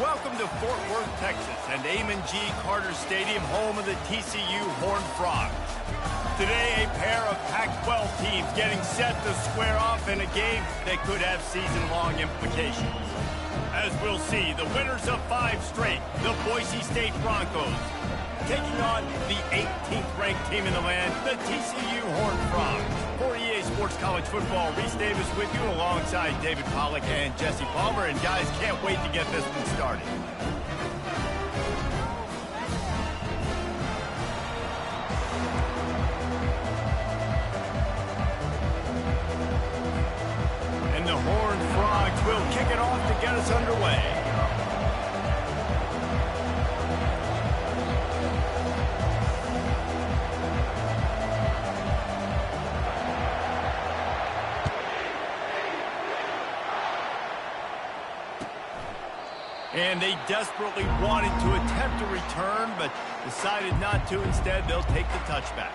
Welcome to Fort Worth, Texas, and Amon G. Carter Stadium, home of the TCU Horned Frogs. Today, a pair of Pac-12 teams getting set to square off in a game that could have season-long implications. As we'll see, the winners of 5 straight, the Boise State Broncos, taking on the 18th-ranked team in the land, the TCU Horned Frogs. For EA Sports College Football, Reese Davis with you alongside David Pollack and Jesse Palmer. And guys, can't wait to get this one started. And the Horned Frogs will kick it off to get us underway. And they desperately wanted to attempt a return, but decided not to. Instead, they'll take the touchback.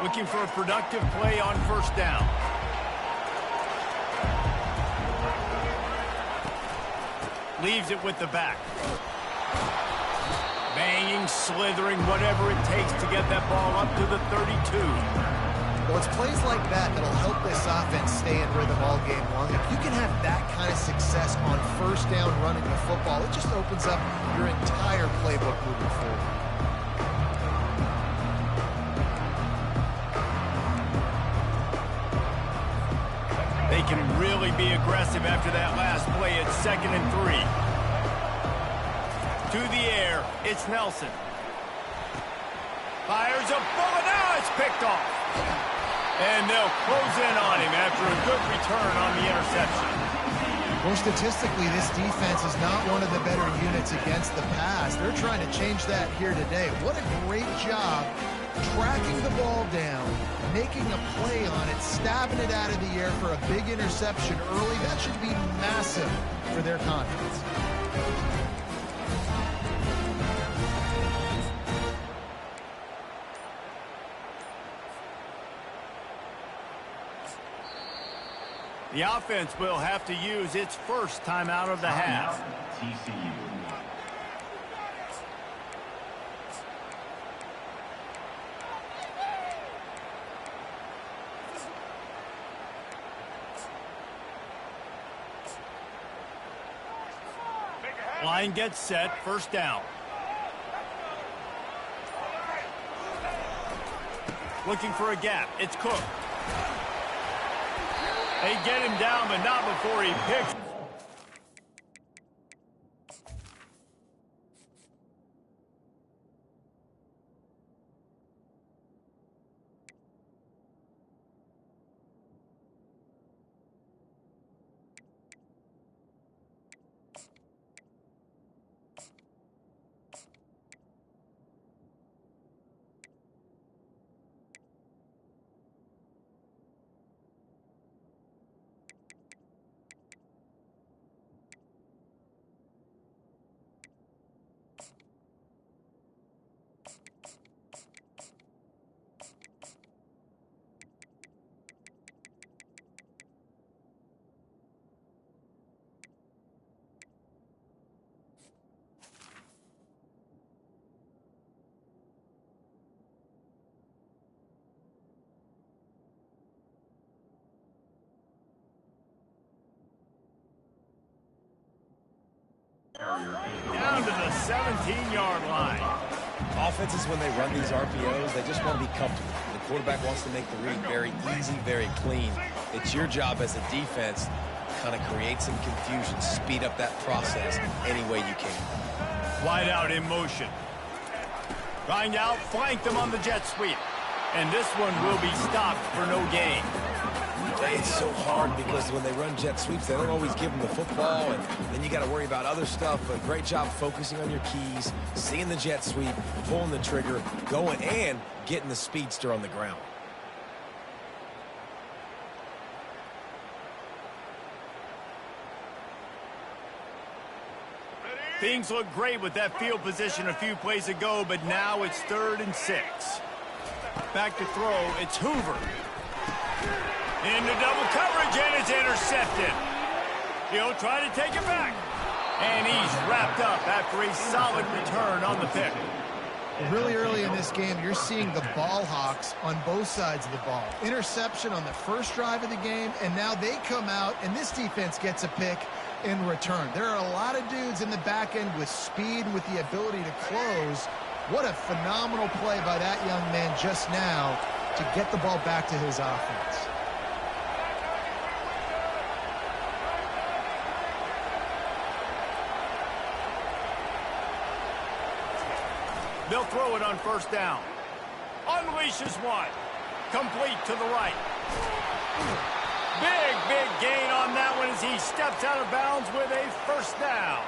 Looking for a productive play on first down. Leaves it with the back. Banging, slithering, whatever it takes to get that ball up to the 32. Well, it's plays like that that'll help this offense stay in rhythm all game long. If you can have that kind of success on first down running the football, it just opens up your entire playbook moving forward. They can really be aggressive after that last play at 2nd and 3. To the air, it's Nelson. Fires a bullet, now it's picked off. And they'll close in on him after a good return on the interception. Well, statistically, this defense is not one of the better units against the pass. They're trying to change that here today. What a great job tracking the ball down, making a play on it, stabbing it out of the air for a big interception early. That should be massive for their confidence. The offense will have to use its first timeout of the half. TCU. Line gets set, first down. Looking for a gap, it's Cook. They get him down, but not before he picks. Down to the 17-yard line. Offenses, when they run these RPOs, they just want to be comfortable. The quarterback wants to make the read very easy, very clean. It's your job as a defense to kind of create some confusion, speed up that process any way you can. Wide out in motion. Trying to outflank them on the jet sweep. And this one will be stopped for no gain. It's so hard because when they run jet sweeps, they don't always give them the football, and then you got to worry about other stuff. But great job focusing on your keys, seeing the jet sweep, pulling the trigger, going, and getting the speedster on the ground. Things look great with that field position a few plays ago, but now it's 3rd and 6. Back to throw, it's Hoover. Into double coverage, and it's intercepted. He'll try to take it back. And he's wrapped up after a solid return on the pick. Really early in this game, you're seeing the ball hawks on both sides of the ball. Interception on the first drive of the game, and now they come out, and this defense gets a pick in return. There are a lot of dudes in the back end with speed, with the ability to close. What a phenomenal play by that young man just now to get the ball back to his offense. They'll throw it on 1st down. Unleashes one. Complete to the right. Big gain on that one as he steps out of bounds with a 1st down.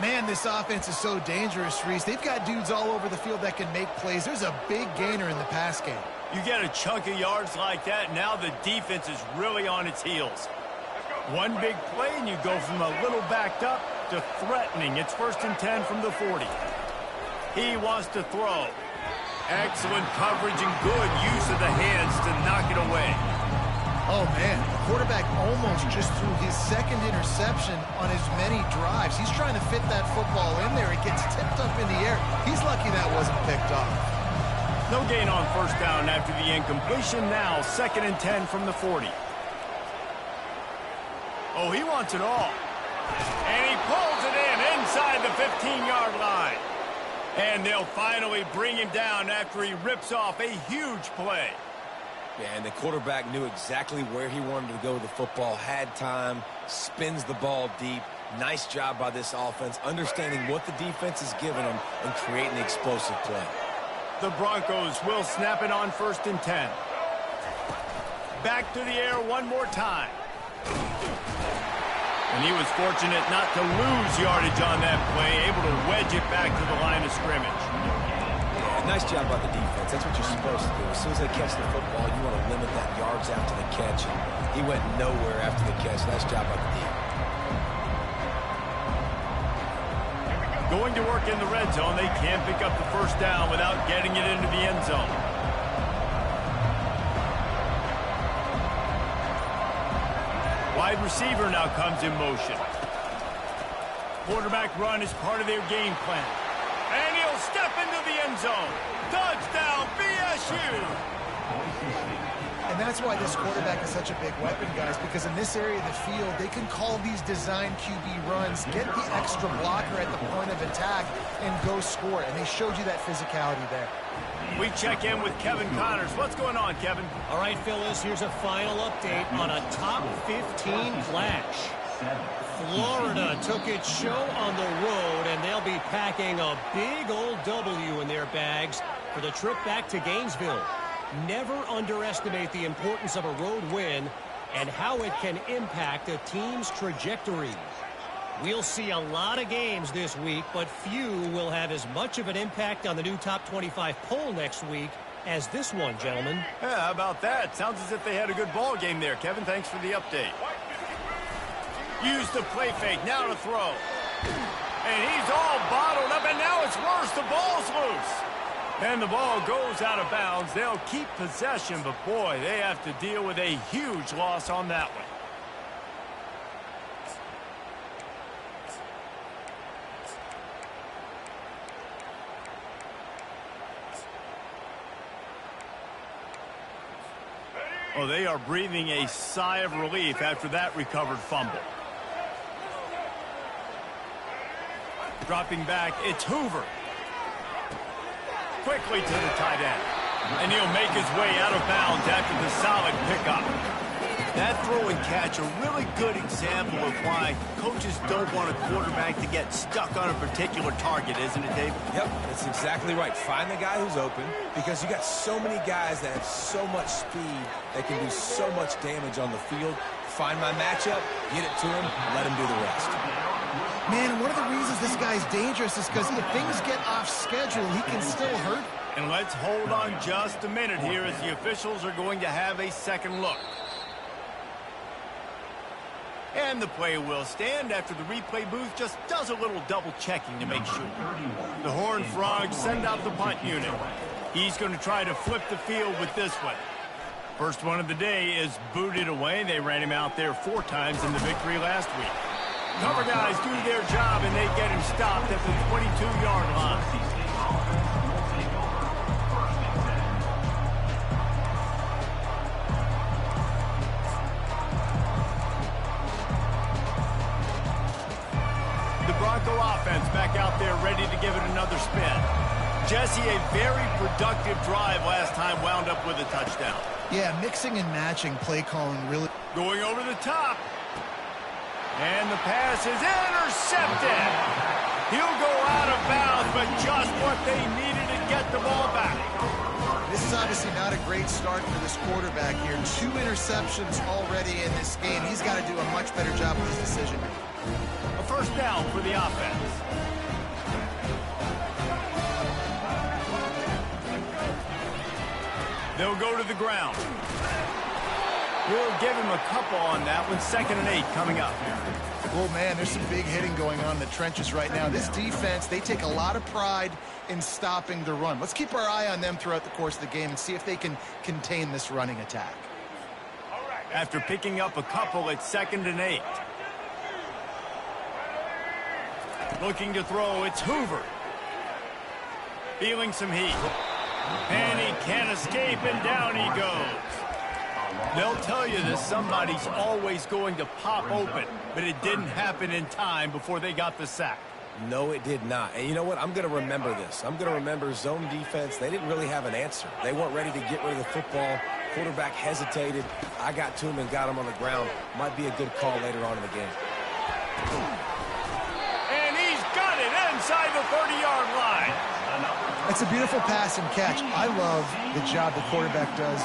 Man, this offense is so dangerous, Reese. They've got dudes all over the field that can make plays. There's a big gainer in the pass game. You get a chunk of yards like that, now the defense is really on its heels. One big play, and you go from a little backed up to threatening. It's 1st and 10 from the 40. He wants to throw. Excellent coverage and good use of the hands to knock it away. Oh, man, the quarterback almost just threw his 2nd interception on as many drives. He's trying to fit that football in there. It gets tipped up in the air. He's lucky that wasn't picked off. No gain on 1st down after the incompletion. Now 2nd and 10 from the 40. Oh, he wants it all. And he pulls it in inside the 15-yard line. And they'll finally bring him down after he rips off a huge play. Yeah, and the quarterback knew exactly where he wanted to go with the football, had time, spins the ball deep. Nice job by this offense, understanding what the defense is giving them and creating the explosive play. The Broncos will snap it on 1st and 10. Back to the air one more time. And he was fortunate not to lose yardage on that play, able to wedge it back to the line of scrimmage. Nice job by the defense. That's what you're supposed to do. As soon as they catch the football, you want to limit that yards after the catch. And he went nowhere after the catch. Nice job by the defense. Going to work in the red zone. They can't pick up the 1st down without getting it into the end zone. Wide receiver now comes in motion. Quarterback run is part of their game plan. And he'll step into the end zone. Touchdown, BSU! And that's why this quarterback is such a big weapon, guys, because in this area of the field, they can call these design QB runs, get the extra blocker at the point of attack, and go score it. And they showed you that physicality there. We check in with Kevin Connors. What's going on, Kevin? All right, Phyllis, here's a final update on a top 15 flash. Florida took its show on the road, and they'll be packing a big old W in their bags for the trip back to Gainesville. Never underestimate the importance of a road win and how it can impact a team's trajectory. We'll see a lot of games this week, but few will have as much of an impact on the new top 25 poll next week as this one, gentlemen. Yeah, how about that? Sounds as if they had a good ball game there. Kevin, thanks for the update. Use the play fake, now to throw. And he's all bottled up, and now it's worse. The ball's loose. And the ball goes out of bounds. They'll keep possession, but boy, they have to deal with a huge loss on that one. Oh, they are breathing a sigh of relief after that recovered fumble. Dropping back, it's Hoover. Quickly to the tight end. And he'll make his way out of bounds after the solid pickup. That throw and catch, a really good example of why coaches don't want a quarterback to get stuck on a particular target, isn't it, Dave? Yep, that's exactly right. Find the guy who's open, because you got so many guys that have so much speed that can do so much damage on the field. Find my matchup, get it to him, let him do the rest. Man, one of the reasons this guy's dangerous is because if things get off schedule, he can still hurt. And let's hold on just a minute here as the officials are going to have a second look. And the play will stand after the replay booth just does a little double checking to make sure. The Horned Frogs send out the punt unit. He's going to try to flip the field with this one. First one of the day is booted away. They ran him out there 4 times in the victory last week. Cover guys do their job, and they get him stopped at the 22-yard line. The Bronco offense back out there ready to give it another spin. Jesse, a very productive drive last time, wound up with a touchdown. Yeah, mixing and matching play calling really. Going over the top. And the pass is intercepted. He'll go out of bounds, but just what they needed to get the ball back. This is obviously not a great start for this quarterback here. 2 interceptions already in this game. He's got to do a much better job with his decision. A first down for the offense. They'll go to the ground. We'll give him a couple on that one. 2nd and 8 coming up. Oh, man, there's some big hitting going on in the trenches right now. This defense, they take a lot of pride in stopping the run. Let's keep our eye on them throughout the course of the game and see if they can contain this running attack. After picking up a couple, it's 2nd and 8. Looking to throw, it's Hoover. Feeling some heat. And he can't escape, and down he goes. They'll tell you this, somebody's always going to pop open, but it didn't happen in time before they got the sack. No, it did not. And you know what? I'm going to remember this. I'm going to remember zone defense. They didn't really have an answer. They weren't ready to get rid of the football. Quarterback hesitated. I got to him and got him on the ground. Might be a good call later on in the game. And he's got it inside the 30-yard line. It's a beautiful pass and catch. I love the job the quarterback does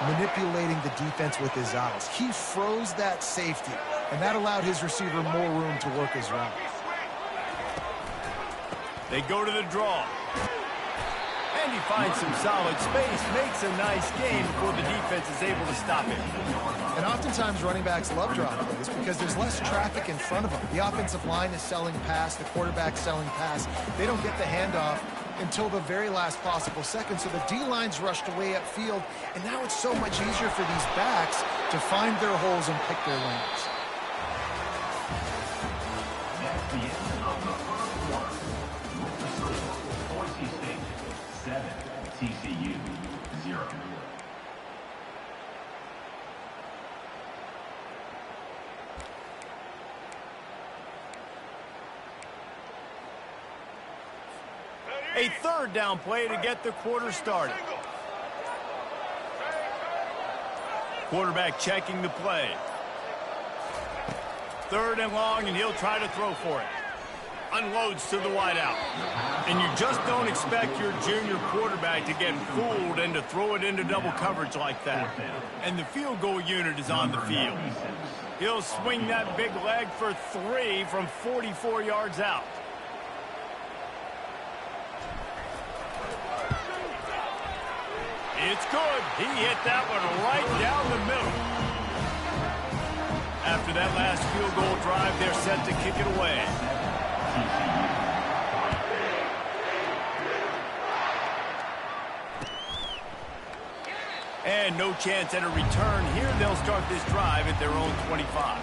manipulating the defense with his eyes. He froze that safety, and that allowed his receiver more room to work his route. They go to the draw. And he finds some solid space, makes a nice game before the defense is able to stop him. And oftentimes running backs love draw plays because there's less traffic in front of them. The offensive line is selling pass, the quarterback's selling pass. They don't get the handoff until the very last possible second, so the D-line's rushed away upfield, and now it's so much easier for these backs to find their holes and pick their lanes. TCU 0. A 3rd down play to get the quarter started. Quarterback checking the play. 3rd and long, and he'll try to throw for it. Unloads to the wideout. And you just don't expect your junior quarterback to get fooled and to throw it into double coverage like that. And the field goal unit is on the field. He'll swing that big leg for 3 from 44 yards out. It's good. He hit that one right down the middle. After that last field goal drive, they're set to kick it away. And no chance at a return here. They'll start this drive at their own 25.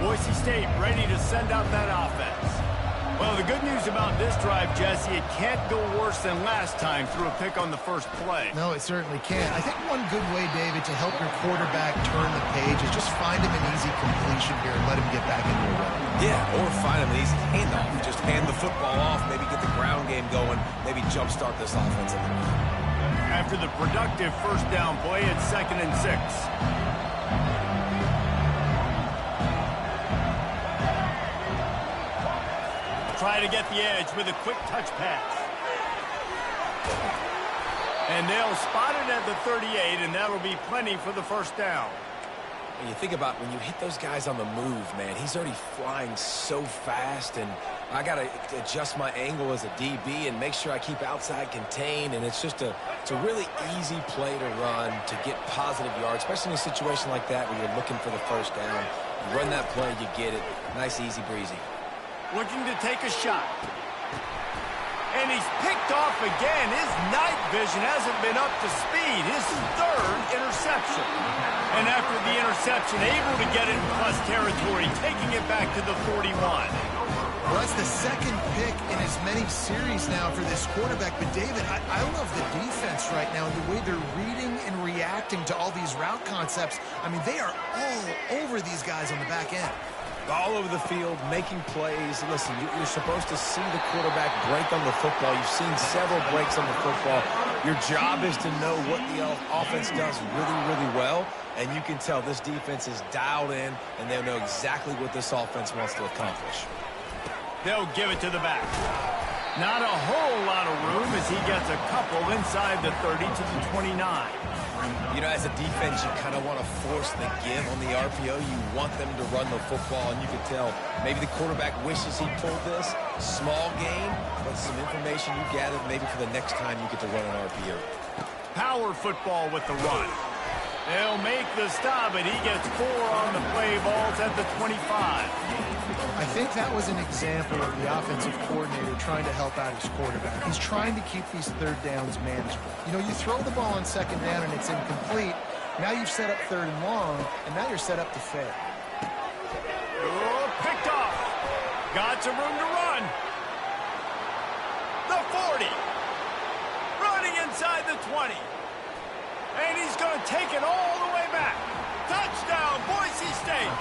Boise State ready to send out that offense. Well, the good news about this drive, Jesse, it can't go worse than last time through a pick on the first play. No, it certainly can't. I think one good way, David, to help your quarterback turn the page is just find him an easy completion here and let him get back into a run. Yeah, or find him an easy handoff. Just hand the football off, maybe get the ground game going, maybe jumpstart this offense a little bit. After the productive first down play, it's 2nd and 6. Try to get the edge with a quick touch pass. And they'll spot it at the 38, and that'll be plenty for the first down. When you think about when you hit those guys on the move, man, he's already flying so fast, and I got to adjust my angle as a DB and make sure I keep outside contained, and it's a really easy play to run to get positive yards, especially in a situation like that where you're looking for the first down. You run that play, you get it. Nice, easy breezy. Looking to take a shot. And he's picked off again. His night vision hasn't been up to speed. His 3rd interception. And after the interception, able to get it in plus territory, taking it back to the 41. Well, that's the 2nd pick in as many series now for this quarterback. But, David, I love the defense right now, the way they're reading and reacting to all these route concepts. I mean, they are all over these guys on the back end. All over the field, making plays. Listen, you're supposed to see the quarterback break on the football. You've seen several breaks on the football. Your job is to know what the offense does really, really well, and you can tell this defense is dialed in, and they'll know exactly what this offense wants to accomplish. They'll give it to the back. Not a whole lot of room as he gets a couple inside the 30 to the 29. You know, as a defense, you kind of want to force the give on the RPO. You want them to run the football, and you can tell maybe the quarterback wishes he pulled this. Small gain, but some information you gathered maybe for the next time you get to run an RPO. Power football with the run. They'll make the stop, and he gets 4 on the play balls at the 25. I think that was an example of the offensive coordinator trying to help out his quarterback. He's trying to keep these 3rd downs manageable. You know, you throw the ball on 2nd down and it's incomplete. Now you've set up 3rd and long, and now you're set up to fail. Oh, picked off. Got some room to run. The 40. Running inside the 20. And he's going to take it all the way back. Touchdown, Boise State.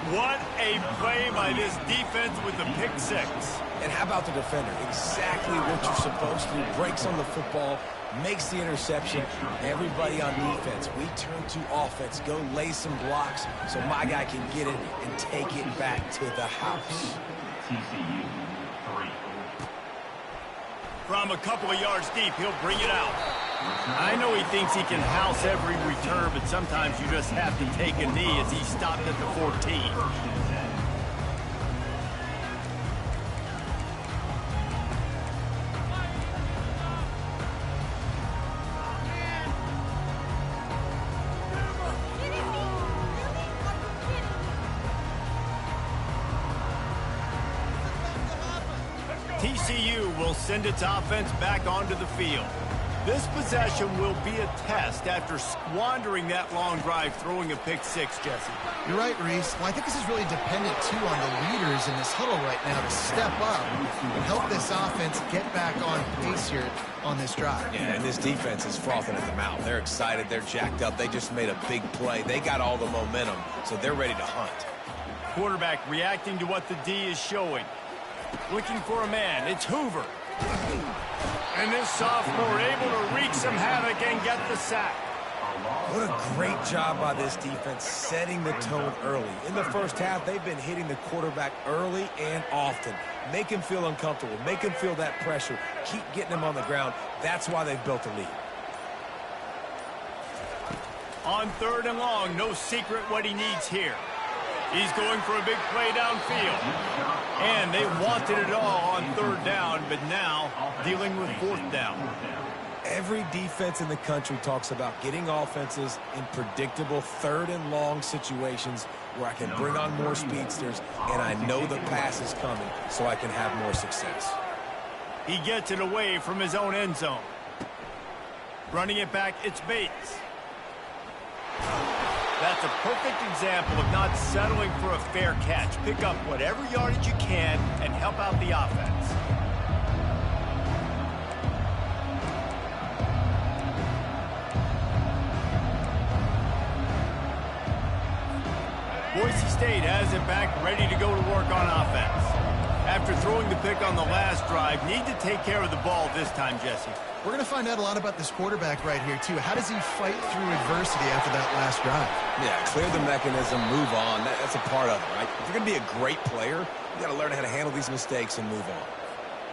What a play by this defense with the pick 6. And how about the defender? Exactly what you're supposed to do. Breaks on the football, makes the interception. Everybody on defense, we turn to offense. Go lay some blocks so my guy can get it and take it back to the house. TCU 3. From a couple of yards deep, he'll bring it out. I know he thinks he can house every return, but sometimes you just have to take a knee as he stopped at the 14. TCU will send its offense back onto the field. This possession will be a test after squandering that long drive throwing a pick 6, Jesse. You're right, Reese. Well, I think this is really dependent, too, on the leaders in this huddle right now to step up and help this offense get back on pace here on this drive. Yeah, and this defense is frothing at the mouth. They're excited. They're jacked up. They just made a big play. They got all the momentum, so they're ready to hunt. Quarterback reacting to what the D is showing. Looking for a man. It's Hoover. And this sophomore able to wreak some havoc and get the sack. What a great job by this defense setting the tone early. In the first half, they've been hitting the quarterback early and often. Make him feel uncomfortable. Make him feel that pressure. Keep getting him on the ground. That's why they've built a lead. On 3rd and long, no secret what he needs here. He's going for a big play downfield. And they wanted it all on 3rd down, but now dealing with 4th down. Every defense in the country talks about getting offenses in predictable 3rd and long situations where I can bring on more speedsters and I know the pass is coming so I can have more success. He gets it away from his own end zone. Running it back, it's Bates. That's a perfect example of not settling for a fair catch. Pick up whatever yardage you can and help out the offense. Boise State has it back, ready to go to work on offense. After throwing the pick on the last drive, need to take care of the ball this time, Jesse. We're going to find out a lot about this quarterback right here, too. How does he fight through adversity after that last drive? Yeah, clear the mechanism, move on. That's a part of it, right? If you're going to be a great player, you got to learn how to handle these mistakes and move on.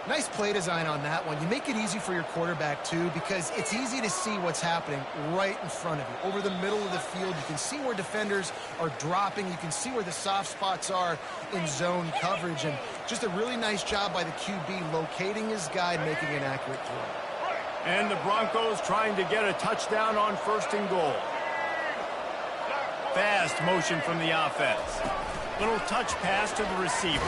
Nice play design on that one. You make it easy for your quarterback, too, because it's easy to see what's happening right in front of you. Over the middle of the field, you can see where defenders are dropping. You can see where the soft spots are in zone coverage. And just a really nice job by the QB locating his guy, making an accurate throw. And the Broncos trying to get a touchdown on 1st and goal. Fast motion from the offense. Little touch pass to the receiver.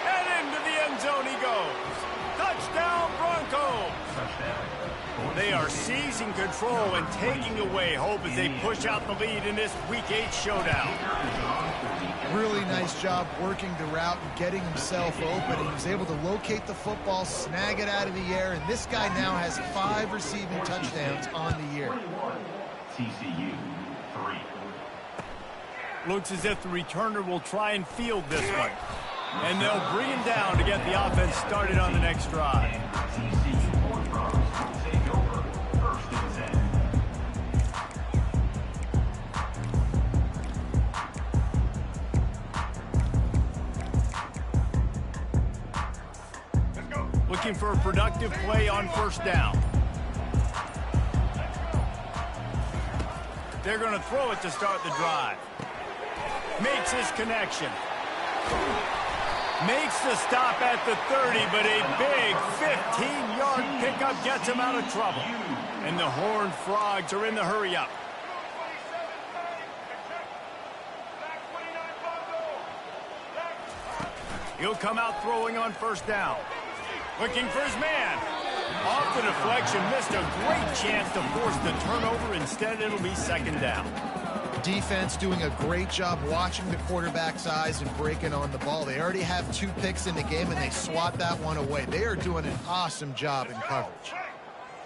And into the end zone he goes. Touchdown, Broncos! They are seizing control and taking away hope as they push out the lead in this Week 8 showdown. Really nice job working the route and getting himself open. He was able to locate the football, snag it out of the air, and this guy now has 5 receiving touchdowns on the year. TCU 3. Looks as if the returner will try and field this one. And they'll bring him down to get the offense started on the next drive. TCU Horned Frogs will take over 1st and 10. Looking for a productive play on 1st down. They're going to throw it to start the drive. Makes his connection. Makes the stop at the 30, but a big 15-yard pickup gets him out of trouble. And the Horned Frogs are in the hurry-up. He'll come out throwing on 1st down. Looking for his man. Off the deflection, missed a great chance to force the turnover. Instead, it'll be 2nd down. Defense doing a great job watching the quarterback's eyes and breaking on the ball. They already have 2 picks in the game, and they swat that one away. They are doing an awesome job in coverage.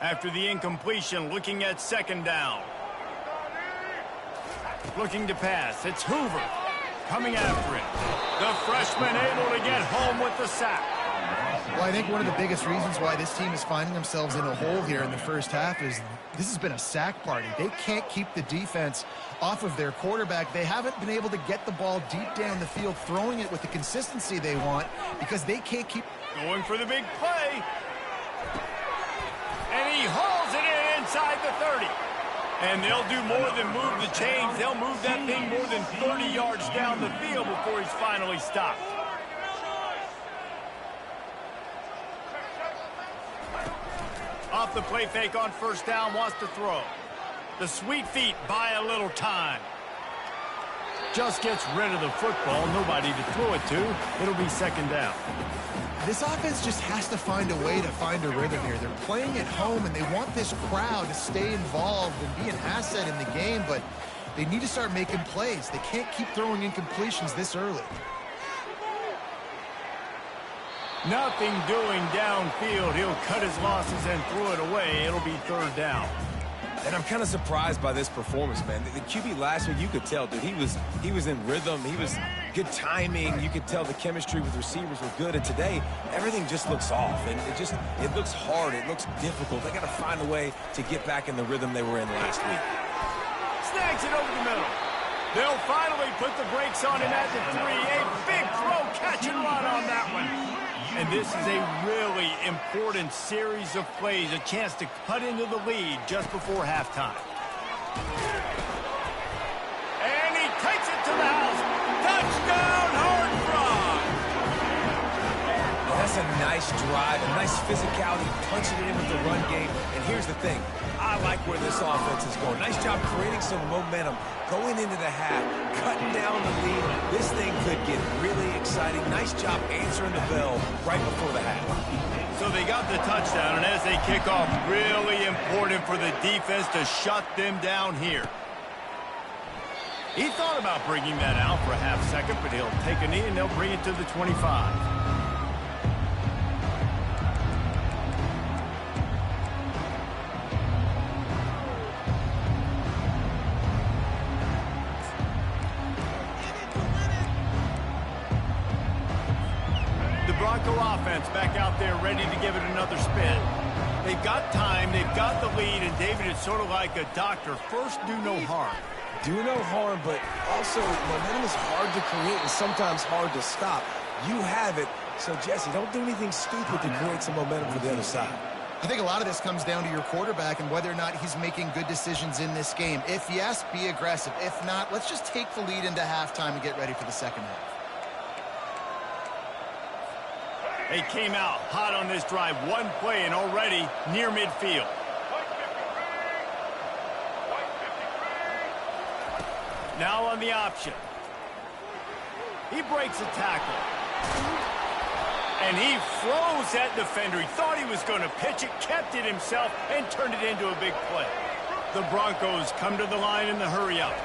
After the incompletion, looking at 2nd down. Looking to pass. It's Hoover coming after it. The freshman able to get home with the sack. Well, I think one of the biggest reasons why this team is finding themselves in a hole here in the first half is this has been a sack party. They can't keep the defense off of their quarterback. They haven't been able to get the ball deep down the field, throwing it with the consistency they want because they can't keep going for the big play. And he hauls it in inside the 30. And they'll do more than move the chains. They'll move that thing more than 30 yards down the field before he's finally stopped. Off the play fake on 1st down, wants to throw. The sweet feet buy a little time. Just gets rid of the football, nobody to throw it to. It'll be 2nd down. This offense just has to find a way to find a rhythm here. They're playing at home, and they want this crowd to stay involved and be an asset in the game, but they need to start making plays. They can't keep throwing incompletions this early. Nothing doing downfield. He'll cut his losses and throw it away. It'll be 3rd down. And I'm kind of surprised by this performance, man. The QB last week, you could tell, dude, he was in rhythm. He was good timing. You could tell the chemistry with receivers was good. And today, everything just looks off. And it looks hard. It looks difficult. They got to find a way to get back in the rhythm they were in last week. Snags it over the middle. They'll finally put the brakes on him at the 3. A big throw, catch and run on that one. And this is a really important series of plays, a chance to cut into the lead just before halftime. And he takes it to the house. Touchdown, Horned Frogs! That's a nice drive, a nice physicality, punching it in with the run game. And here's the thing. I like where this offense is going. Nice job creating some momentum, going into the half, cutting down the lead. This thing could get really exciting. Nice job answering the bell right before the half. So they got the touchdown, and as they kick off, really important for the defense to shut them down here. He thought about bringing that out for a half second, but he'll take a knee and they'll bring it to the 25. The Bronco offense back out there ready to give it another spin. They've got time, they've got the lead, and David is sort of like a doctor. First, do no harm. Do no harm, but also momentum is hard to create and sometimes hard to stop. You have it, so Jesse, don't do anything stupid to create some momentum for the other side. I think a lot of this comes down to your quarterback and whether or not he's making good decisions in this game. If yes, be aggressive. If not, let's just take the lead into halftime and get ready for the second half. They came out hot on this drive. One play and already near midfield. Now on the option. He breaks a tackle. And he froze that defender. He thought he was going to pitch it, kept it himself, and turned it into a big play. The Broncos come to the line in the hurry-up.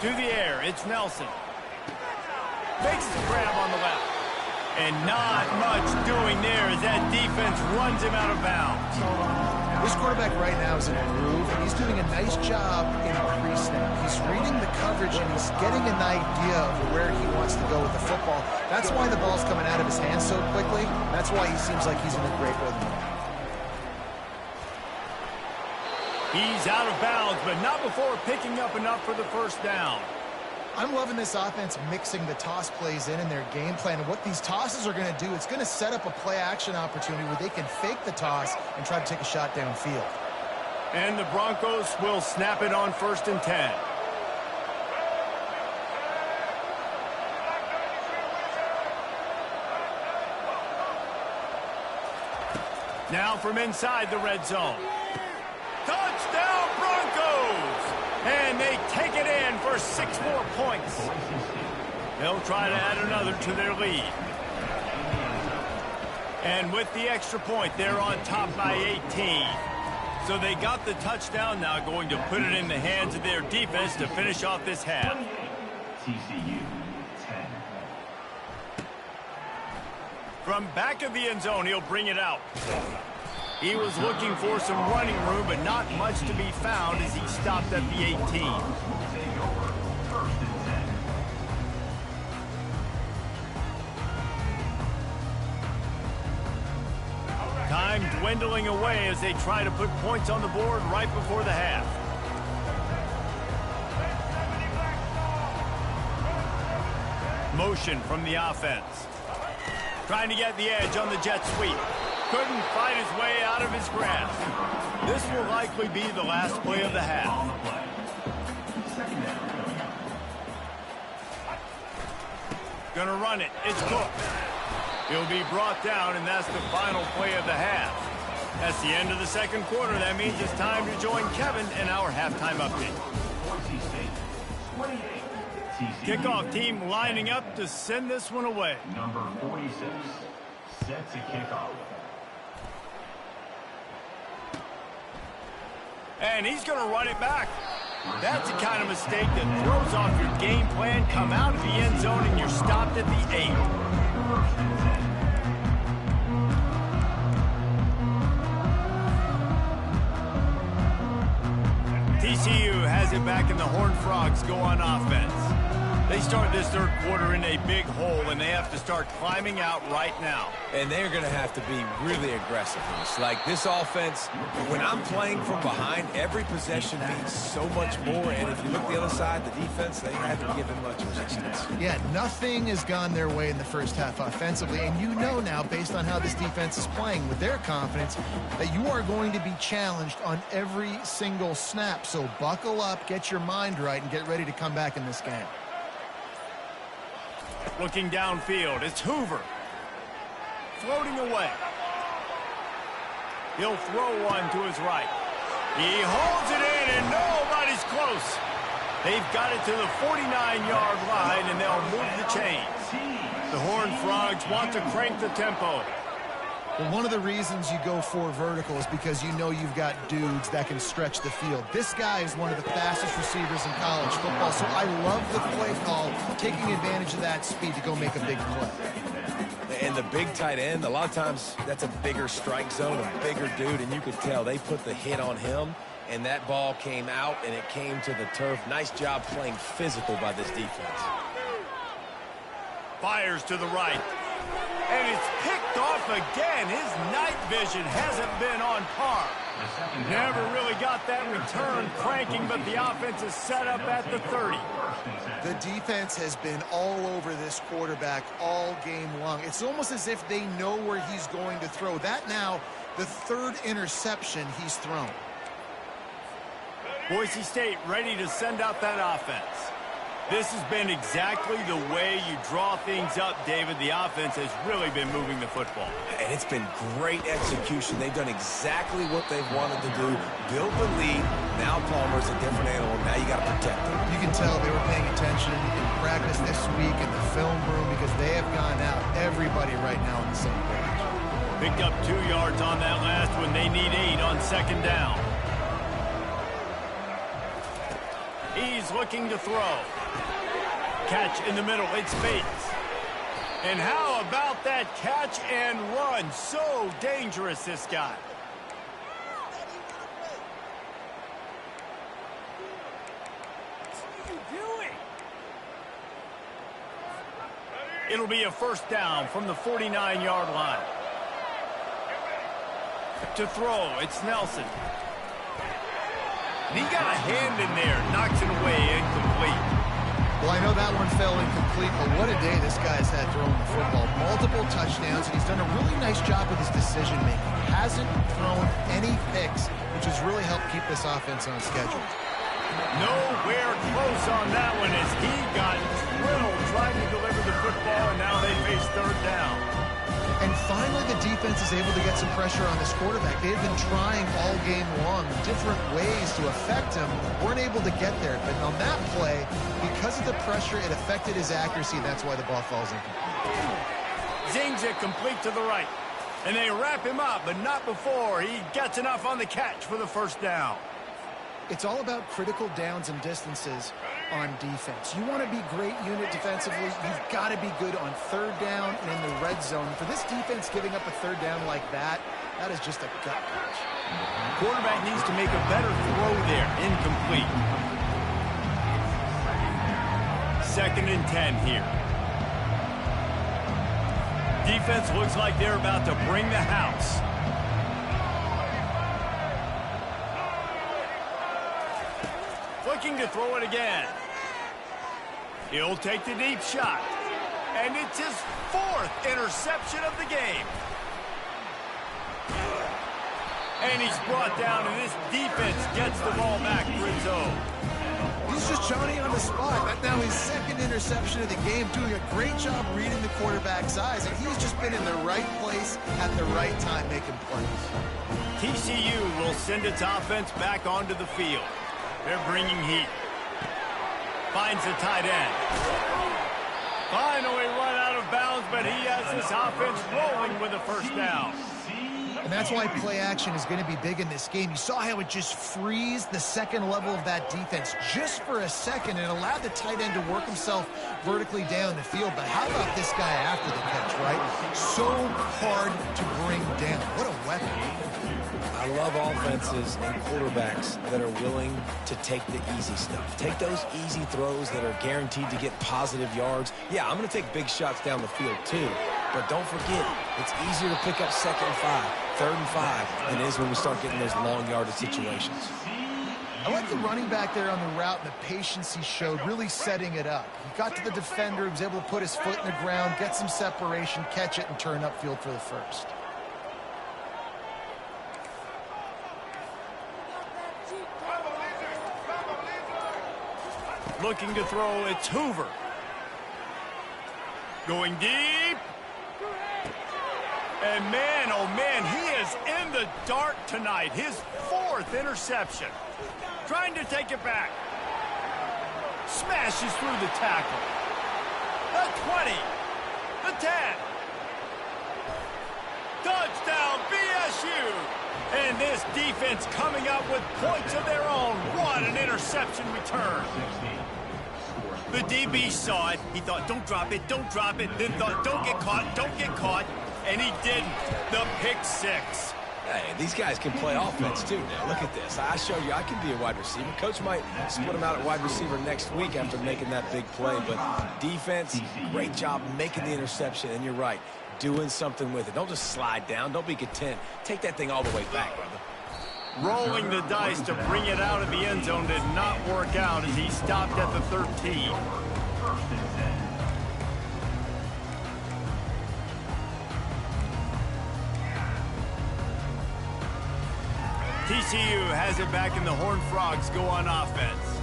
To the air, it's Nelson. Makes the grab on the left. And not much doing there as that defense runs him out of bounds. This quarterback right now is in a groove, and he's doing a nice job in pre-snap. He's reading the coverage, and he's getting an idea of where he wants to go with the football. That's why the ball's coming out of his hands so quickly. That's why he seems like he's in a great rhythm. He's out of bounds, but not before picking up enough for the first down. I'm loving this offense mixing the toss plays in their game plan. And what these tosses are going to do, it's going to set up a play-action opportunity where they can fake the toss and try to take a shot downfield. And the Broncos will snap it on 1st and 10. Now from inside the red zone. Touchdown Broncos! And they take it in for 6 more points. They'll try to add another to their lead. And with the extra point, they're on top by 18. So they got the touchdown, now going to put it in the hands of their defense to finish off this half. TCU 10. From back of the end zone, he'll bring it out. He was looking for some running room, but not much to be found as he stopped at the 18. Take over 1st and 10. Time dwindling away as they try to put points on the board right before the half. Motion from the offense. Trying to get the edge on the jet sweep. Couldn't fight his way out of his grasp. This will likely be the last play of the half. Gonna run it. It's Cook. He'll be brought down, and that's the final play of the half. That's the end of the second quarter. That means it's time to join Kevin in our halftime update. Kickoff team lining up to send this one away. Number 46 set to kick off. And he's going to run it back. That's the kind of mistake that throws off your game plan. Come out of the end zone and you're stopped at the 8. TCU has it back and the Horned Frogs go on offense. They start this third quarter in a big hole, and they have to start climbing out right now. And they're going to have to be really aggressive. Like this offense, when I'm playing from behind, every possession means so much more. And if you look the other side, the defense, they haven't given much resistance. Yeah, nothing has gone their way in the first half offensively. And you know now, based on how this defense is playing with their confidence, that you are going to be challenged on every single snap. So buckle up, get your mind right, and get ready to come back in this game. Looking downfield, it's Hoover. Floating away. He'll throw one to his right. He holds it in, and nobody's close. They've got it to the 49-yard line, and they'll move the chains. The Horned Frogs want to crank the tempo. Well, one of the reasons you go for vertical is because you know you've got dudes that can stretch the field. This guy is one of the fastest receivers in college football, so I love the play call, taking advantage of that speed to go make a big play. And the big tight end, a lot of times that's a bigger strike zone, a bigger dude, and you could tell they put the hit on him, and that ball came out, and it came to the turf. Nice job playing physical by this defense. Fires to the right. And it's picked off again. His night vision hasn't been on par. Never really got that return cranking, but the offense is set up at the 30. The defense has been all over this quarterback all game long. It's almost as if they know where he's going to throw. That now, the third interception he's thrown. Boise State ready to send out that offense. This has been exactly the way you draw things up, David. The offense has really been moving the football. And it's been great execution. They've done exactly what they've wanted to do. Build the lead. Now Palmer's a different animal. Now you got to protect him. You can tell they were paying attention in practice this week in the film room because they have gone out, everybody right now on the same page. Picked up 2 yards on that last one. They need 8 on second down. He's looking to throw. Catch in the middle. It's Bates. And how about that catch and run? So dangerous, this guy. What are you doing? It'll be a first down from the 49-yard line. To throw, it's Nelson. And he got a hand in there, knocks it away, incomplete. Well, I know that one fell incomplete, but what a day this guy's had throwing the football. Multiple touchdowns, and he's done a really nice job with his decision-making. Hasn't thrown any picks, which has really helped keep this offense on schedule. Nowhere close on that one as he got drilled trying to deliver the football, and now they face third down. And finally, the defense is able to get some pressure on this quarterback. They've been trying all game long different ways to affect him. Weren't able to get there. But on that play, because of the pressure, it affected his accuracy. That's why the ball falls incomplete. Zings it complete to the right. And they wrap him up, but not before he gets enough on the catch for the first down. It's all about critical downs and distances on defense. You want to be great unit defensively, you've got to be good on third down and in the red zone. For this defense giving up a third down like that, that is just a gut punch. Quarterback needs to make a better throw there. Incomplete. 2nd and 10 here. Defense looks like they're about to bring the house. Looking to throw it again. He'll take the deep shot. And it's his 4th interception of the game. And he's brought down, and this defense gets the ball back for its own. He's just Johnny on the spot. That's now his 2nd interception of the game, doing a great job reading the quarterback's eyes, and he's just been in the right place at the right time making plays. TCU will send its offense back onto the field. They're bringing heat. Finds the tight end. Finally run out of bounds, but he has this offense rolling with a first down. And that's why play action is going to be big in this game. You saw how it just frees the second level of that defense just for a second and allowed the tight end to work himself vertically down the field. But how about this guy after the catch, right? So hard to bring down. What a weapon. I love offenses and quarterbacks that are willing to take the easy stuff. Take those easy throws that are guaranteed to get positive yards. Yeah, I'm going to take big shots down the field too. But don't forget, it's easier to pick up 2nd and 5, 3rd and 5 than it is when we start getting those long yardage situations. I like the running back there on the route and the patience he showed, really setting it up. He got to the defender, he was able to put his foot in the ground, get some separation, catch it, and turn upfield for the first. Looking to throw, it's Hoover. Going deep. And man, oh man, he is in the dark tonight. His 4th interception. Trying to take it back. Smashes through the tackle. The 20. The 10. Touchdown. LSU. And this defense coming up with points of their own. What an interception return. The DB saw it. He thought, don't drop it, don't drop it. Then thought, don't get caught, don't get caught. And he didn't. The pick six. Hey, these guys can play offense, too, now. Look at this. I showed you I can be a wide receiver. Coach might split him out at wide receiver next week after making that big play. But defense, great job making the interception. And you're right, doing something with it. Don't just slide down. Don't be content. Take that thing all the way back, brother. Rolling the dice to bring it out of the end zone did not work out as he stopped at the 13. TCU has it back, and the Horned Frogs go on offense.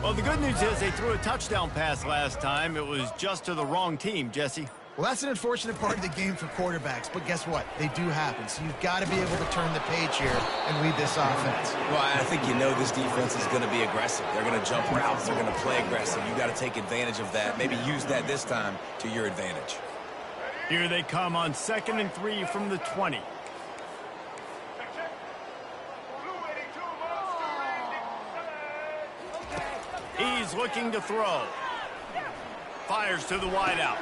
Well, the good news is they threw a touchdown pass last time. It was just to the wrong team, Jesse. Well, that's an unfortunate part of the game for quarterbacks, but guess what? They do happen, so you've got to be able to turn the page here and lead this offense. Well, I think you know this defense is going to be aggressive. They're going to jump routes. They're going to play aggressive. You got to take advantage of that. Maybe use that this time to your advantage. Here they come on 2nd and 3 from the 20. He's looking to throw. Fires to the wideout.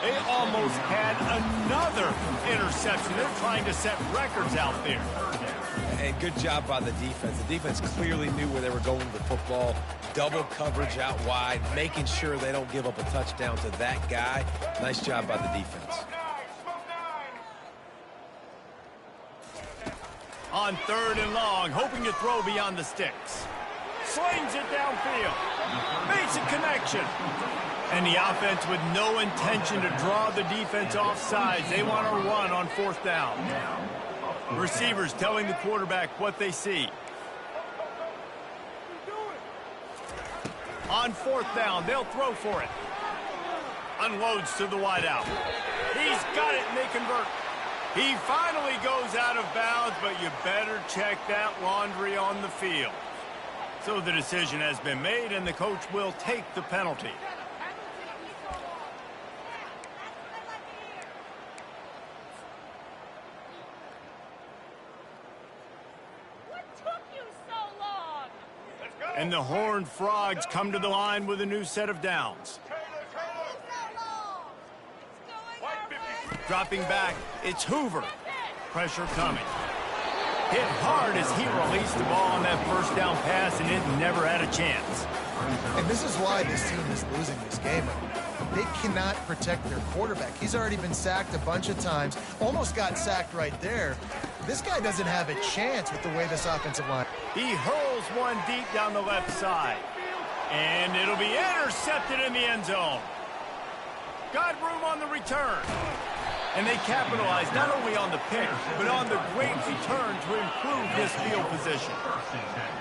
They almost had another interception. They're trying to set records out there. And good job by the defense. The defense clearly knew where they were going with the football. Double coverage out wide, making sure they don't give up a touchdown to that guy. Nice job by the defense. On 3rd and long, hoping to throw beyond the sticks. Slings it downfield. Makes a connection. And the offense with no intention to draw the defense off sides. They want to run on 4th down. Receivers telling the quarterback what they see. On 4th down, they'll throw for it. Unloads to the wideout. He's got it, and they convert. He finally goes out of bounds, but you better check that laundry on the field. So the decision has been made, and the coach will take the penalty. What took you so long? And the Horned Frogs come to the line with a new set of downs. Dropping back, it's Hoover. Pressure coming. Hit hard as he released the ball on that 1st down pass, and it never had a chance. And this is why this team is losing this game. They cannot protect their quarterback. He's already been sacked a bunch of times. Almost got sacked right there. This guy doesn't have a chance with the way this offensive line. He hurls one deep down the left side. And it'll be intercepted in the end zone. Got room on the return. And they capitalize not only on the pick, but on the great return to improve his field position.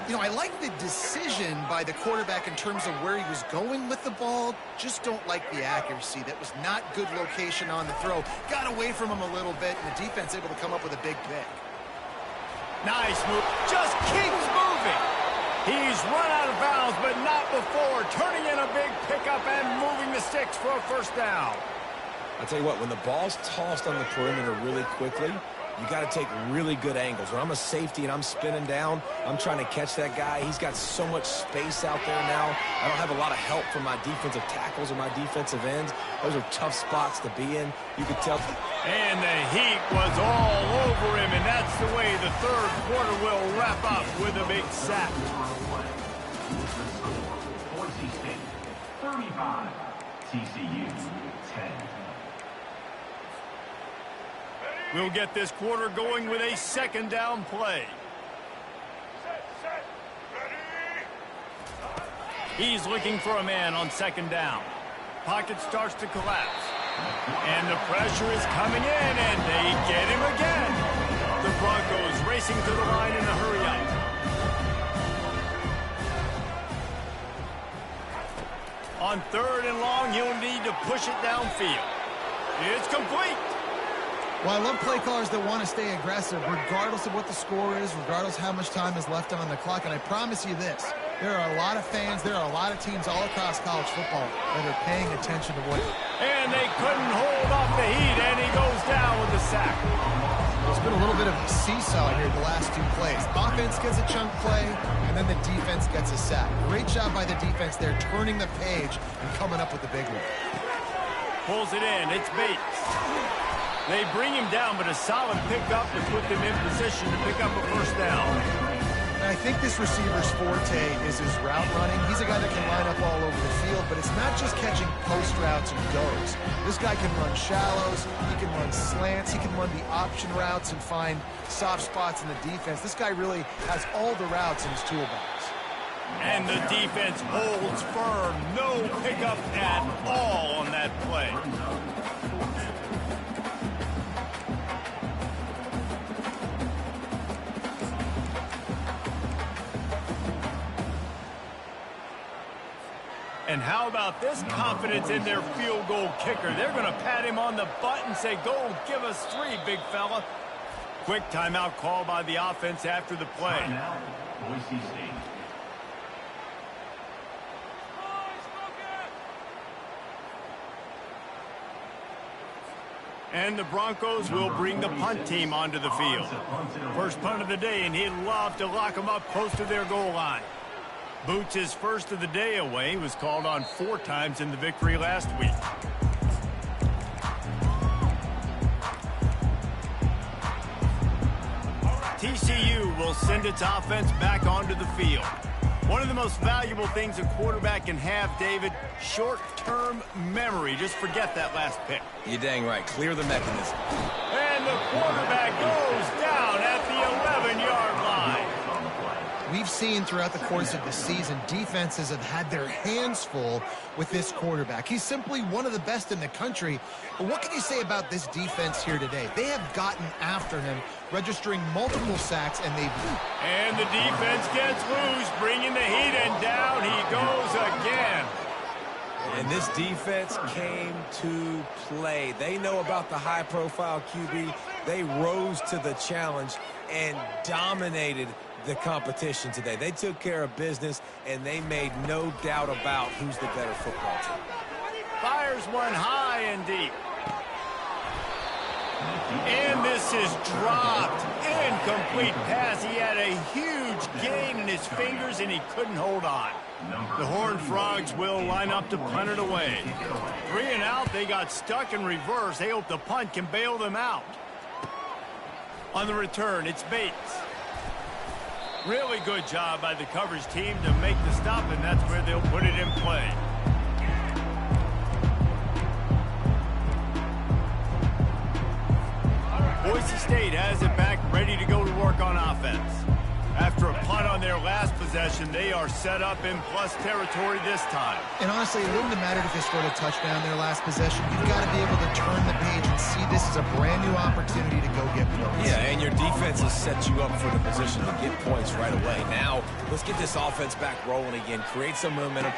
You know, I like the decision by the quarterback in terms of where he was going with the ball. Just don't like the accuracy. That was not good location on the throw. Got away from him a little bit, and the defense able to come up with a big pick. Nice move. Just keeps moving. He's run out of bounds, but not before. Turning in a big pickup and moving the sticks for a 1st down. I'll tell you what, when the ball's tossed on the perimeter really quickly, you got to take really good angles. When I'm a safety and I'm spinning down, I'm trying to catch that guy. He's got so much space out there now. I don't have a lot of help from my defensive tackles or my defensive ends. Those are tough spots to be in. You could tell. And the heat was all over him, and that's the way the 3rd quarter will wrap up with a big sack. Boise State 35, TCU 10. We'll get this quarter going with a 2nd down play. He's looking for a man on 2nd down. Pocket starts to collapse. And the pressure is coming in, and they get him again. The Broncos racing to the line in a hurry-up. On 3rd and long, he'll need to push it downfield. It's complete. Well, I love play callers that want to stay aggressive, regardless of what the score is, regardless how much time is left on the clock. And I promise you this, there are a lot of fans, there are a lot of teams all across college football that are paying attention to what... And they couldn't hold off the heat, and he goes down with the sack. It's been a little bit of a seesaw here the last two plays. Offense gets a chunk play, and then the defense gets a sack. Great job by the defense there, turning the page and coming up with the big one. Pulls it in. It's Bates. They bring him down, but a solid pickup to put them in position to pick up a first down. And I think this receiver's forte is his route running. He's a guy that can line up all over the field, but it's not just catching post routes and goes. This guy can run shallows, he can run slants, he can run the option routes and find soft spots in the defense. This guy really has all the routes in his toolbox. And the defense holds firm. No pickup at all on that play. And how about this confidence in their field goal kicker? They're going to pat him on the butt and say, go give us 3, big fella. Quick timeout call by the offense after the play. Now, Boise State. And the Broncos will bring the punt team onto the field. First punt of the day, and he'd love to lock them up close to their goal line. Boots his first of the day away. He was called on 4 times in the victory last week. TCU will send its offense back onto the field. One of the most valuable things a quarterback can have, David, short-term memory. Just forget that last pick. You're dang right. Clear the mechanism. And the quarterback goes down at the 11-yard line. We've seen throughout the course of the season, defenses have had their hands full with this quarterback. He's simply one of the best in the country. But what can you say about this defense here today? They have gotten after him, registering multiple sacks, and And the defense gets loose, bringing the heat, and down he goes again. And this defense came to play. They know about the high-profile QB. They rose to the challenge and dominated the competition today. They took care of business, and they made no doubt about who's the better football team. Fires one high and deep. And this is dropped. Incomplete pass. He had a huge gain in his fingers, and he couldn't hold on. The Horned Frogs will line up to punt it away. 3 and out. They got stuck in reverse. They hope the punt can bail them out. On the return, it's Bates. Really good job by the coverage team to make the stop, and that's where they'll put it in play. Boise State has it back, ready to go to work on offense. After a punt on their last possession, they are set up in plus territory this time. And honestly, it wouldn't have mattered if they scored a touchdown their last possession. You've got to be able to turn the page and see this as a brand new opportunity to go get points. Yeah, and your defense has set you up for the position to get points right away. Now, let's get this offense back rolling again. Create some momentum.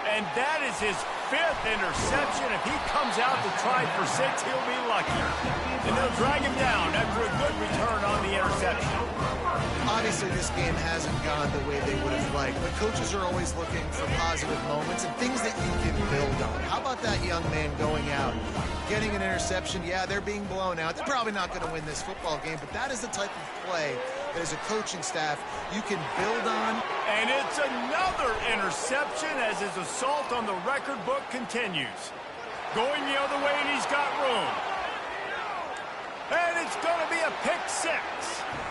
And that is his 5th interception. If he comes out to try for 6, he'll be lucky. And they'll drag him down after a good return on the interception. Obviously, this game hasn't gone the way they would have liked, but coaches are always looking for positive moments and things that you can build on. How about that young man going out, getting an interception? Yeah, they're being blown out. They're probably not going to win this football game, but that is the type of play that as a coaching staff you can build on. And it's another interception as his assault on the record book continues. Going the other way, and he's got room. And it's going to be a pick 6.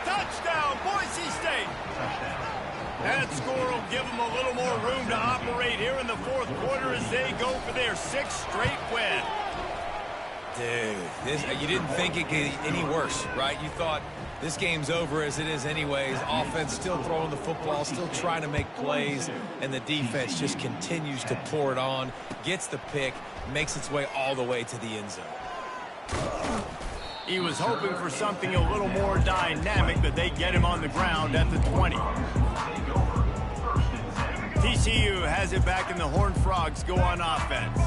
Touchdown, Boise State. That score will give them a little more room to operate here in the 4th quarter as they go for their 6th straight win. Dude, you didn't think it could get any worse, right? You thought this game's over as it is anyways. Offense still throwing the football, still trying to make plays, and the defense just continues to pour it on, gets the pick, makes its way all the way to the end zone. He was hoping for something a little more dynamic, but they get him on the ground at the 20. TCU has it back, and the Horned Frogs go on offense.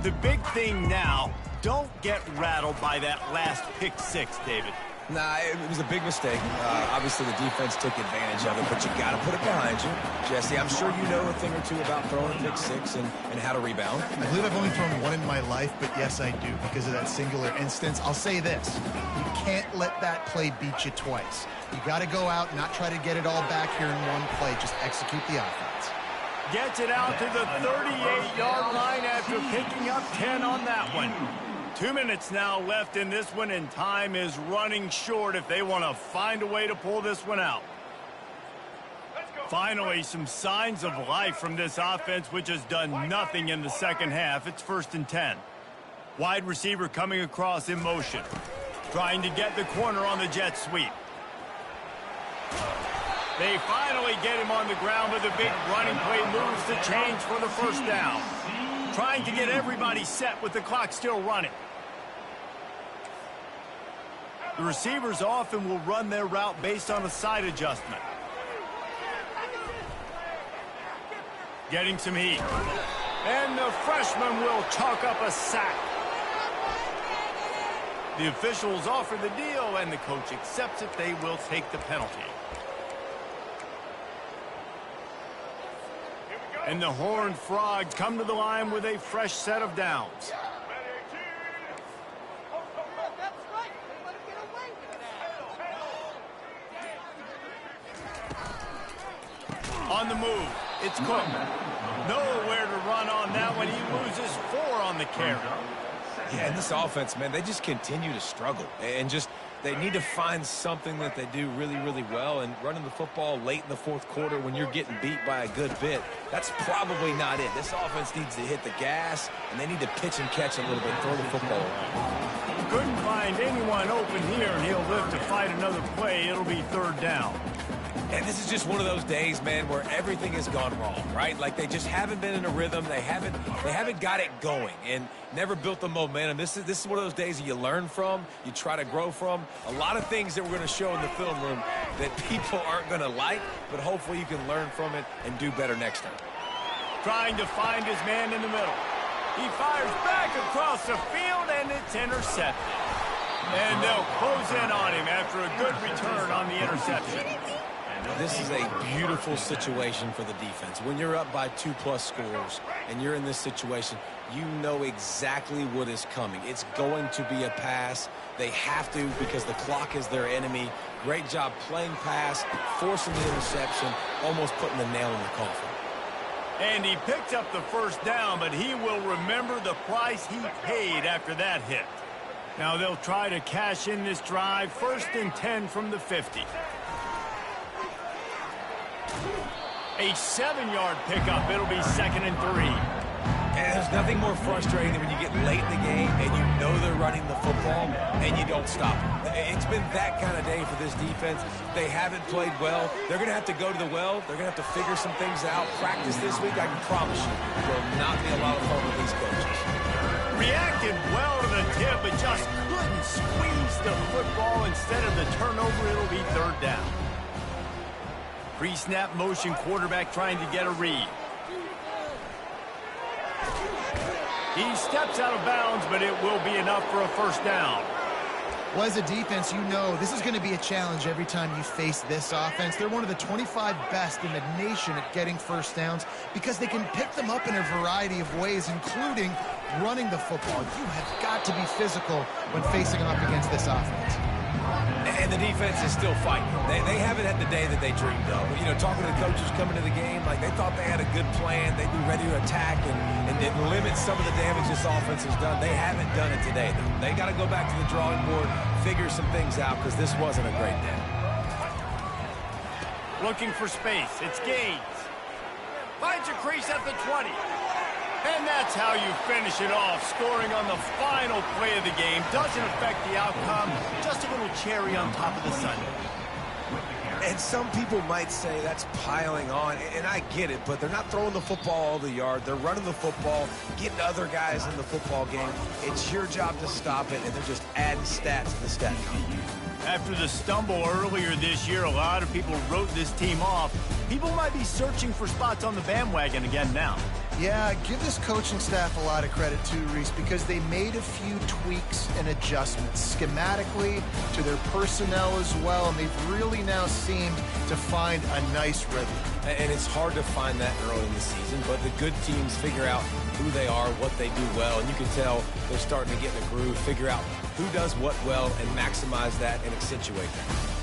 The big thing now, don't get rattled by that last pick 6, David. Nah, it was a big mistake. Obviously, the defense took advantage of it, but you got to put it behind you. Jesse, I'm sure you know a thing or two about throwing a pick six and how to rebound. I believe I've only thrown one in my life, but yes, I do because of that singular instance. I'll say this. You can't let that play beat you twice. You got to go out and not try to get it all back here in one play. Just execute the offense. Gets it out to the 38-yard line after picking up 10 on that one. 2 minutes now left in this one, and time is running short if they want to find a way to pull this one out. Finally, some signs of life from this offense, which has done nothing in the second half. It's 1st and 10. Wide receiver coming across in motion. Trying to get the corner on the jet sweep. They finally get him on the ground with a big running play, moves the change for the first down. Trying to get everybody set with the clock still running. The receivers often will run their route based on a side adjustment. Getting some heat. And the freshman will chalk up a sack. The officials offer the deal, and the coach accepts it. They will take the penalty. And the Horned Frogs come to the line with a fresh set of downs. On the move, it's Cook. Nowhere to run on that one. He loses 4 on the carry. Yeah, and this offense, man, they just continue to struggle. And just, they need to find something that they do really, really well. And running the football late in the fourth quarter when you're getting beat by a good bit, that's probably not it. This offense needs to hit the gas, and they need to pitch and catch a little bit, throw the football around. Couldn't find anyone open here, and he'll live to fight another play. It'll be 3rd down. And this is just one of those days, man, where everything has gone wrong, right? Like they just haven't been in a rhythm. They haven't got it going and never built the momentum. This is one of those days that you learn from, you try to grow from. A lot of things that we're going to show in the film room that people aren't going to like, but hopefully you can learn from it and do better next time. Trying to find his man in the middle. He fires back across the field, and it's intercepted. And they'll close in on him after a good return on the interception. This is a beautiful situation for the defense. When you're up by 2+ scores and you're in this situation, you know exactly what is coming. It's going to be a pass. They have to because the clock is their enemy. Great job playing pass, forcing the interception, almost putting the nail in the coffin. And he picked up the first down, but he will remember the price he paid after that hit. Now they'll try to cash in this drive. 1st and 10 from the 50. A 7-yard pickup. It'll be 2nd and 3. And there's nothing more frustrating than when you get late in the game and you know they're running the football and you don't stop them. It's been that kind of day for this defense. They haven't played well. They're going to have to go to the well. They're going to have to figure some things out. Practice this week, I can promise you, will not be a lot of fun with these coaches. Reacted well to the tip, but just couldn't squeeze the football. Instead of the turnover, it'll be 3rd down. Pre-snap motion quarterback trying to get a read. He steps out of bounds, but it will be enough for a 1st down. Well, as a defense, you know this is going to be a challenge every time you face this offense. They're one of the 25 best in the nation at getting 1st downs because they can pick them up in a variety of ways, including running the football. You have got to be physical when facing off against this offense. And the defense is still fighting. They haven't had the day that they dreamed of. You know, talking to the coaches coming to the game, like they thought they had a good plan. They'd be ready to attack and limit some of the damage this offense has done. They haven't done it today, though. They got to go back to the drawing board, figure some things out, because this wasn't a great day. Looking for space. It's Gaines. Finds a crease at the 20. And that's how you finish it off, scoring on the final play of the game. Doesn't affect the outcome, just a little cherry on top of the sundae. And some people might say that's piling on, and I get it, but they're not throwing the football all the yard. They're running the football, getting other guys in the football game. It's your job to stop it, and they're just adding stats to the stat column. After the stumble earlier this year, a lot of people wrote this team off. People might be searching for spots on the bandwagon again now. Yeah, give this coaching staff a lot of credit too, Reese, because they made a few tweaks and adjustments schematically to their personnel as well, and they've really now seemed to find a nice rhythm. And it's hard to find that early in the season, but the good teams figure out who they are, what they do well, and you can tell they're starting to get in a groove, figure out who does what well, and maximize that and accentuate that.